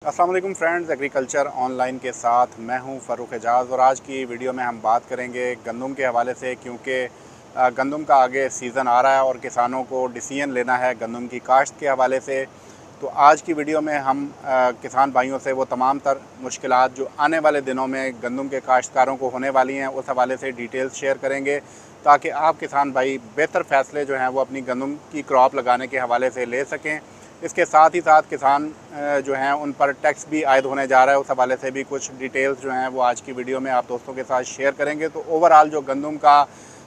अस्सलाम वालेकुम friends, agriculture online के साथ मैं हूं फ़ारूक एजाज़। और आज की वीडियो में हम बात करेंगे गंदम के हवाले से, क्योंकि गंदम का आगे सीज़न आ रहा है और किसानों को डिसीजन लेना है गंदम की काश्त के हवाले से। तो आज की वीडियो में हम किसान भाइयों से वो तमाम तर मुश्किलात जो आने वाले दिनों में गंदम के काश्तकारों को होने वाली हैं उस हवाले से डिटेल्स शेयर करेंगे, ताकि आप किसान भाई बेहतर फ़ैसले जो हैं वो अपनी गंदम की क्रॉप लगाने के हवाले से ले सकें। इसके साथ ही साथ किसान जो हैं उन पर टैक्स भी आयद होने जा रहा है, उस हवाले से भी कुछ डिटेल्स जो हैं वो आज की वीडियो में आप दोस्तों के साथ शेयर करेंगे। तो ओवरऑल जो गंदम का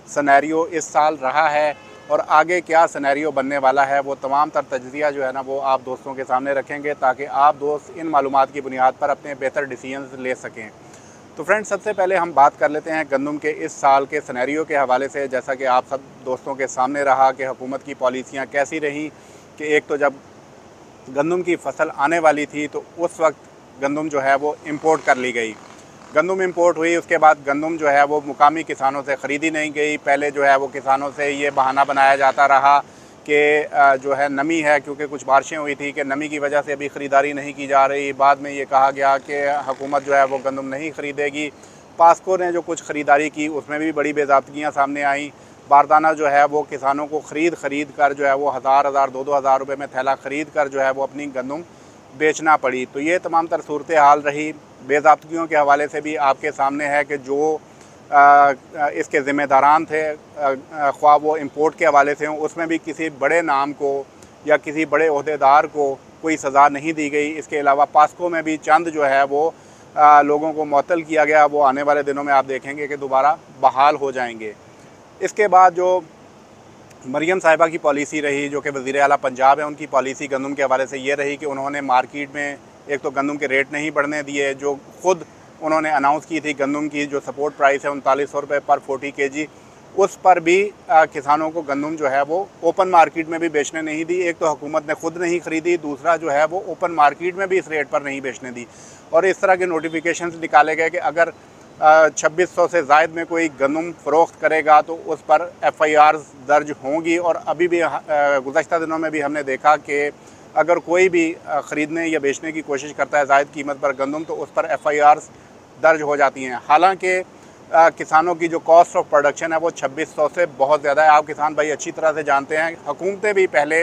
सिनेरियो इस साल रहा है और आगे क्या सिनेरियो बनने वाला है, वो तमाम तर तजज़िया जो है ना वो आप दोस्तों के सामने रखेंगे, ताकि आप दोस्त इन मालूमात की बुनियाद पर अपने बेहतर डिसीजंस ले सकें। तो फ्रेंड्स, सबसे पहले हम बात कर लेते हैं गंदम के इस साल के सिनेरियो के हवाले से। जैसा कि आप सब दोस्तों के सामने रहा कि हुकूमत की पॉलिसियाँ कैसी रहीं, कि एक तो जब गंदम की फसल आने वाली थी तो उस वक्त गंदम जो है वो इंपोर्ट कर ली गई। गंदम इंपोर्ट हुई, उसके बाद गंदम जो है वो मुकामी किसानों से ख़रीदी नहीं गई। पहले जो है वो किसानों से ये बहाना बनाया जाता रहा कि जो है नमी है, क्योंकि कुछ बारिशें हुई थी कि नमी की वजह से अभी ख़रीदारी नहीं की जा रही। बाद में ये कहा गया कि हुकूमत जो है वो गंदम नहीं ख़रीदेगी। पास्को ने जो कुछ ख़रीदारी की उसमें भी बड़ी बेज़ाब्तियाँ सामने आईं। बारदाना जो है वो किसानों को ख़रीद कर जो है वो हज़ार दो हज़ार रुपये में थैला ख़रीद कर जो है वो अपनी गंदम बेचना पड़ी। तो ये तमाम तर सूरत हाल रही। बेज़ाब्तियों के हवाले से भी आपके सामने है कि जो इसके ज़िम्मेदारान थे, ख्वाह वो इंपोर्ट के हवाले से हों, उसमें भी किसी बड़े नाम को या किसी बड़े ओहदेदार को कोई सज़ा नहीं दी गई। इसके अलावा पास्को में भी चंद जो है वो लोगों को मुअत्तल किया गया। वो आने वाले दिनों में आप देखेंगे कि दोबारा बहाल हो जाएंगे। इसके बाद जो मरियम साहिबा की पॉलिसी रही, जो कि वज़ीर आला पंजाब है, उनकी पॉलिसी गंदम के हवाले से ये रही कि उन्होंने मार्केट में एक तो गंदम के रेट नहीं बढ़ने दिए। जो ख़ुद उन्होंने अनाउंस की थी गंदम की जो सपोर्ट प्राइस है 3900 रुपये पर 40 kg, उस पर भी किसानों को गंदम जो है वो ओपन मार्केट में भी बेचने नहीं दी। एक तो हुकूमत ने ख़ुद नहीं ख़रीदी, दूसरा जो है वो ओपन मार्केट में भी इस रेट पर नहीं बेचने दी। और इस तरह के नोटिफिकेशन निकाले गए कि अगर 2600 से ज़ायद में कोई गंदम फ़रोख्त करेगा तो उस पर FIR दर्ज होंगी। और अभी भी गुज़श्ता दिनों में भी हमने देखा कि अगर कोई भी ख़रीदने या बेचने की कोशिश करता है ज़ायद कीमत पर गंदम, तो उस पर FIR दर्ज हो जाती हैं। हालांकि किसानों की जो कॉस्ट ऑफ प्रोडक्शन है वो 2600 से बहुत ज़्यादा है। आप किसान भाई अच्छी तरह से जानते हैं, हुकूमतें भी पहले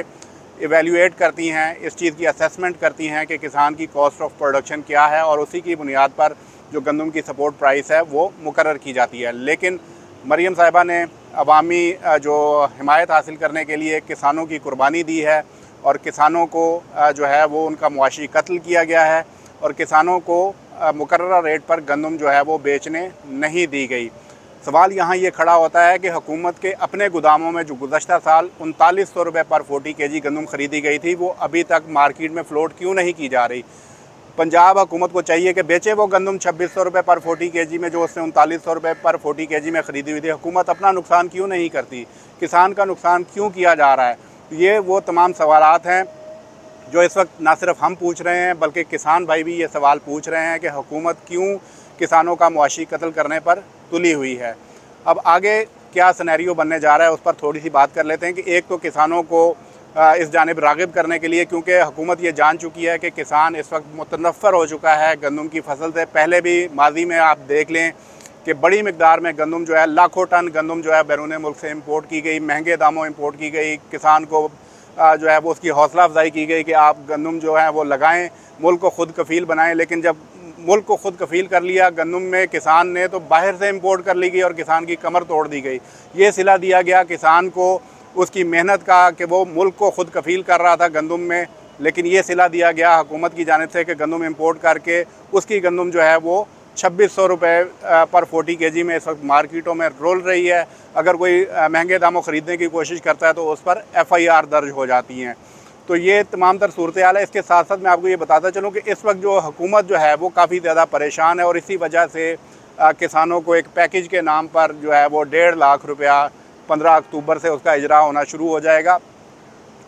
इवेल्यूएट करती हैं, इस चीज़ की असेसमेंट करती हैं कि किसान की कॉस्ट ऑफ प्रोडक्शन क्या है, और उसी की बुनियाद पर जो गंदम की सपोर्ट प्राइस है वो मुकर्रर की जाती है। लेकिन मरियम साहिबा ने अवामी जो हिमायत हासिल करने के लिए किसानों की कुर्बानी दी है, और किसानों को जो है वो उनका मुआशी कत्ल किया गया है, और किसानों को मुकर्रर रेट पर गंदम जो है वो बेचने नहीं दी गई। सवाल यहाँ ये खड़ा होता है कि हुकूमत के अपने गोदामों में जो गुज़श्ता साल 3900 रुपये पर 40 kg गंदम ख़रीदी गई थी, वो अभी तक मार्केट में फ़्लोट क्यों नहीं की जा रही। पंजाब हुकूमत को चाहिए कि बेचे वो गंदम 2600 रुपये पर 40 kg में, जो उसने 3900 रुपये पर 40 kg में ख़रीदी हुई थी। हुकूमत अपना नुकसान क्यों नहीं करती, किसान का नुकसान क्यों किया जा रहा है। ये वो तमाम सवालात हैं जो इस वक्त ना सिर्फ हम पूछ रहे हैं, बल्कि किसान भाई भी ये सवाल पूछ रहे हैं कि हुकूमत क्यों किसानों का मुआशी कत्ल करने पर तुली हुई है। अब आगे क्या सिनेरियो बनने जा रहा है उस पर थोड़ी सी बात कर लेते हैं। कि एक तो किसानों को इस जानिब राग़िब करने के लिए, क्योंकि हुकूमत ये जान चुकी है कि किसान इस वक्त मुतनफ़्फ़र हो चुका है गंदम की फसल से। पहले भी माजी में आप देख लें कि बड़ी मिकदार में गंदम जो है, लाखों टन गंदम जो है बैरून मुल्क से इंपोर्ट की गई, महंगे दामों इंपोर्ट की गई। किसान को जो है वो उसकी हौसला अफजाई की गई कि आप गंदम जो है वो लगाएं, मुल्क को खुद कफ़ील बनाएं। लेकिन जब मुल्क को खुद कफ़ील कर लिया गंदम में किसान ने, तो बाहर से इंपोर्ट कर ली गई और किसान की कमर तोड़ दी गई। ये सिला दिया गया किसान को उसकी मेहनत का कि वो मुल्क को खुद कफ़ील कर रहा था गंदम में, लेकिन ये सिला दिया गया हुकूमत की जानिब से कि गंदम इंपोर्ट करके उसकी गंदम जो है वो 2600 रुपये पर 40 kg में इस वक्त मार्केटों में रोल रही है। अगर कोई महंगे दामों ख़रीदने की कोशिश करता है तो उस पर FIR दर्ज हो जाती हैं। तो ये तमाम तर सूरत हाल है। इसके साथ साथ मैं आपको ये बताता चलूँ कि इस वक्त जो हुकूमत जो है वो काफ़ी ज़्यादा परेशान है, और इसी वजह से किसानों को एक पैकेज के नाम पर जो है वो 1.5 लाख रुपया 15 अक्टूबर से उसका इजरा होना शुरू हो जाएगा।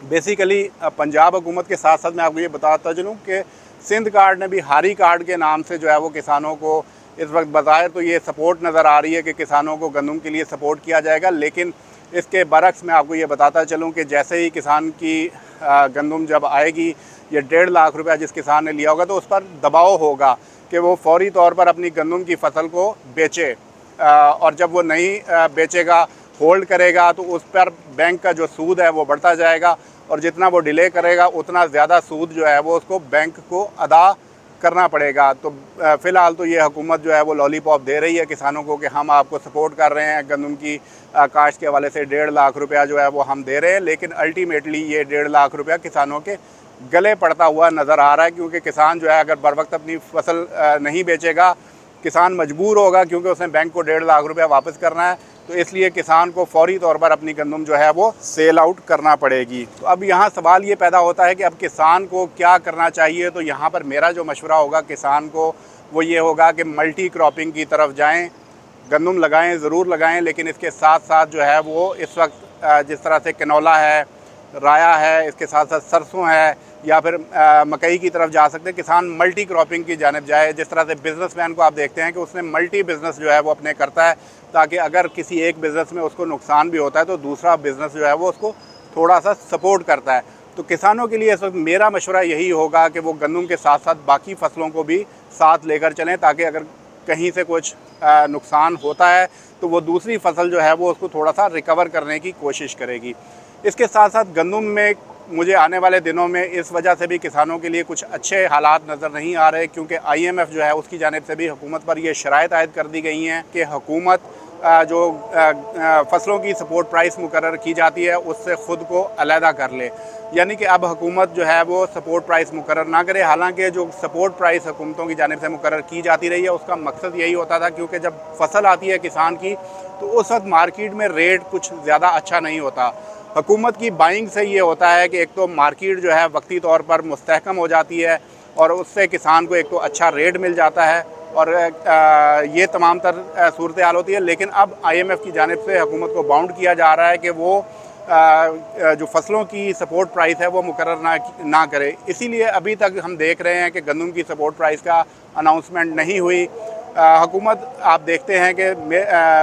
बेसिकली पंजाब हुकूमत के साथ साथ मैं आपको ये बताता चलूँ कि सिंध कार्ड ने भी हारी कार्ड के नाम से जो है वो किसानों को इस वक्त बताया। तो ये सपोर्ट नज़र आ रही है कि किसानों को गंदम के लिए सपोर्ट किया जाएगा, लेकिन इसके बरक्स मैं आपको ये बताता चलूँ कि जैसे ही किसान की गंदम जब आएगी, ये 1.5 लाख रुपया जिस किसान ने लिया होगा तो उस पर दबाव होगा कि वो फौरी तौर पर अपनी गंदम की फसल को बेचे, और जब वो नहीं बेचेगा, होल्ड करेगा, तो उस पर बैंक का जो सूद है वो बढ़ता जाएगा, और जितना वो डिले करेगा उतना ज़्यादा सूद जो है वो उसको बैंक को अदा करना पड़ेगा। तो फ़िलहाल तो ये हुकूमत जो है वो लॉलीपॉप दे रही है किसानों को कि हम आपको सपोर्ट कर रहे हैं, गंदम की काश्त के हवाले से 1.5 लाख रुपया जो है वो हम दे रहे हैं, लेकिन अल्टीमेटली ये 1.5 लाख रुपया किसानों के गले पड़ता हुआ नज़र आ रहा है, क्योंकि किसान जो है अगर बर वक्त अपनी फसल नहीं बेचेगा, किसान मजबूर होगा क्योंकि उसने बैंक को 1.5 लाख रुपया वापस करना है, तो इसलिए किसान को फौरी तौर पर अपनी गंदम जो है वो सेल आउट करना पड़ेगी। तो अब यहाँ सवाल ये पैदा होता है कि अब किसान को क्या करना चाहिए। तो यहाँ पर मेरा जो मशवरा होगा किसान को वो ये होगा कि मल्टी क्रॉपिंग की तरफ जाएं, गंदम लगाएं, ज़रूर लगाएं, लेकिन इसके साथ साथ जो है वो इस वक्त जिस तरह से कैनोला है, राया है, इसके साथ साथ सरसों है, या फिर मकई की तरफ जा सकते हैं। किसान मल्टी क्रॉपिंग की जानिब जाए। जिस तरह से बिज़नेसमैन को आप देखते हैं कि उसने मल्टी बिज़नेस जो है वो अपने करता है, ताकि अगर किसी एक बिज़नेस में उसको नुकसान भी होता है तो दूसरा बिज़नेस जो है वो उसको थोड़ा सा सपोर्ट करता है। तो किसानों के लिए इस वक्त मेरा मशवरा यही होगा कि वो गंदम के साथ साथ बाकी फसलों को भी साथ लेकर चलें, ताकि अगर कहीं से कुछ नुकसान होता है तो वो दूसरी फसल जो है वो उसको थोड़ा सा रिकवर करने की कोशिश करेगी। इसके साथ साथ गंदम में मुझे आने वाले दिनों में इस वजह से भी किसानों के लिए कुछ अच्छे हालात नज़र नहीं आ रहे, क्योंकि IMF जो है उसकी जानिब से भी हुकूमत पर ये शराइत आयद कर दी गई हैं कि हुकूमत जो फसलों की सपोर्ट प्राइस मुकर्रर की जाती है उससे ख़ुद को अलहदा कर ले, यानी कि अब हुकूमत जो है वो सपोर्ट प्राइस मुकर्रर ना करे। हालांकि जो सपोर्ट प्राइस हुकूमतों की जानिब से मुकर्रर की जाती रही है उसका मकसद यही होता था, क्योंकि जब फसल आती है किसान की तो उस वक्त मार्केट में रेट कुछ ज़्यादा अच्छा नहीं होता। हुकूमत की बाइंग से ये होता है कि एक तो मार्केट जो है वक्ती तौर पर मुस्तहकम हो जाती है और उससे किसान को एक तो अच्छा रेट मिल जाता है, और ये तमाम तर सूरत हाल होती है। लेकिन अब IMF की जानिब से हुकूमत को बाउंड किया जा रहा है कि वो जो फसलों की सपोर्ट प्राइस है वो मुकर्रर ना करे। इसीलिए अभी तक हम देख रहे हैं कि गंदम की सपोर्ट प्राइस का अनाउंसमेंट नहीं हुई। हुकूमत आप देखते हैं कि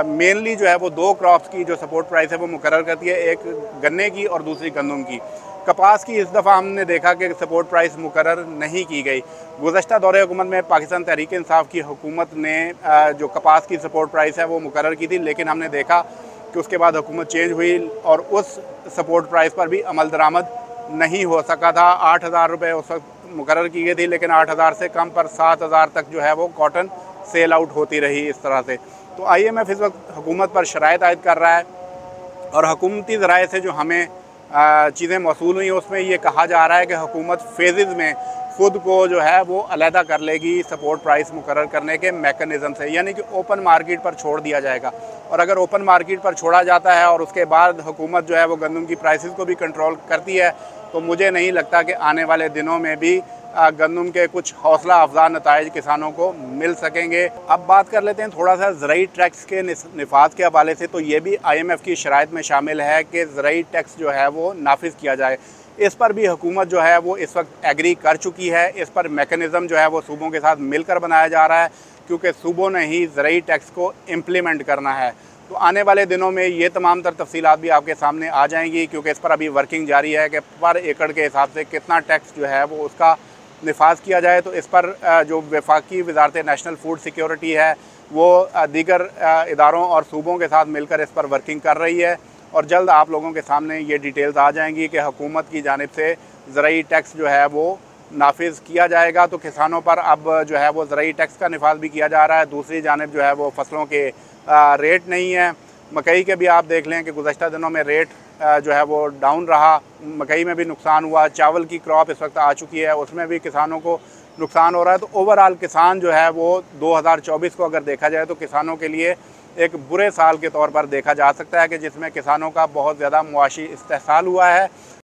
मेनली जो है वो 2 क्रॉप्स की जो सपोर्ट प्राइस है वो मुकर्रर करती है, एक गन्ने की और दूसरी गंदम की। कपास की इस दफ़ा हमने देखा कि सपोर्ट प्राइस मुकर्रर नहीं की गई। गुज़श्ता दौरे हुकूमत में पाकिस्तान तहरीक इंसाफ की हुकूमत ने जो कपास की सपोर्ट प्राइस है वो मुकर्रर की थी, लेकिन हमने देखा कि उसके बाद हुकूमत चेंज हुई और उस सपोर्ट प्राइस पर भी अमल दरामद नहीं हो सका था। 8,000 रुपये उस वक्त मुकर्रर की गई थी, लेकिन 8,000 से कम पर 7,000 तक जो है वो कॉटन सेल आउट होती रही इस तरह से। तो IMF इस वक्त हुकूमत पर शराइत आयद कर रहा है, और हुकूमती ज़राए से जो हमें चीज़ें मौसूल हुई उसमें ये कहा जा रहा है कि हुकूमत फेजेज़ में ख़ुद को जो है वो अलहदा कर लेगी सपोर्ट प्राइस मुकर्रर करने के मेकनिज़म से, यानी कि ओपन मार्केट पर छोड़ दिया जाएगा। और अगर ओपन मार्केट पर छोड़ा जाता है और उसके बाद हुकूमत जो है वो गंदम की प्राइसेस को भी कंट्रोल करती है, तो मुझे नहीं लगता कि आने वाले दिनों में भी गंदम के कुछ हौसला अफजा नताइज किसानों को मिल सकेंगे। अब बात कर लेते हैं थोड़ा सा ज़राई टैक्स के निफाज के हवाले से। तो ये भी IMF की शराइत में शामिल है कि ज़राई टैक्स जो है वो नाफिज किया जाए। इस पर भी हुकूमत जो है वो इस वक्त एग्री कर चुकी है। इस पर मेकनिज़म जो है वो सूबों के साथ मिलकर बनाया जा रहा है, क्योंकि सूबों ने ही ज़राई टैक्स को इम्प्लीमेंट करना है। तो आने वाले दिनों में ये तमाम तर तफसीलात भी आपके सामने आ जाएंगी, क्योंकि इस पर अभी वर्किंग जारी है कि पर एकड़ के हिसाब से कितना टैक्स जो है वो उसका निफाज किया जाए। तो इस पर जो वफाकी वजारत नेशनल फूड सिक्योरिटी है वो दीगर इदारों और सूबों के साथ मिलकर इस पर वर्किंग कर रही है, और जल्द आप लोगों के सामने ये डिटेल्स आ जाएंगी कि हुकूमत की जानिब से ज़राई टैक्स जो है वो नाफिज किया जाएगा। तो किसानों पर अब जो है वो ज़राई टैक्स का निफाज भी किया जा रहा है। दूसरी जानिब जो है वो फसलों के रेट नहीं है। मकई के भी आप देख लें कि गुज़श्ता दिनों में रेट जो है वो डाउन रहा, मकई में भी नुकसान हुआ। चावल की क्रॉप इस वक्त आ चुकी है, उसमें भी किसानों को नुकसान हो रहा है। तो ओवरऑल किसान जो है वो 2024 को अगर देखा जाए तो किसानों के लिए एक बुरे साल के तौर पर देखा जा सकता है, कि जिसमें किसानों का बहुत ज़्यादा मुआशी इस्तेहसाल हुआ है।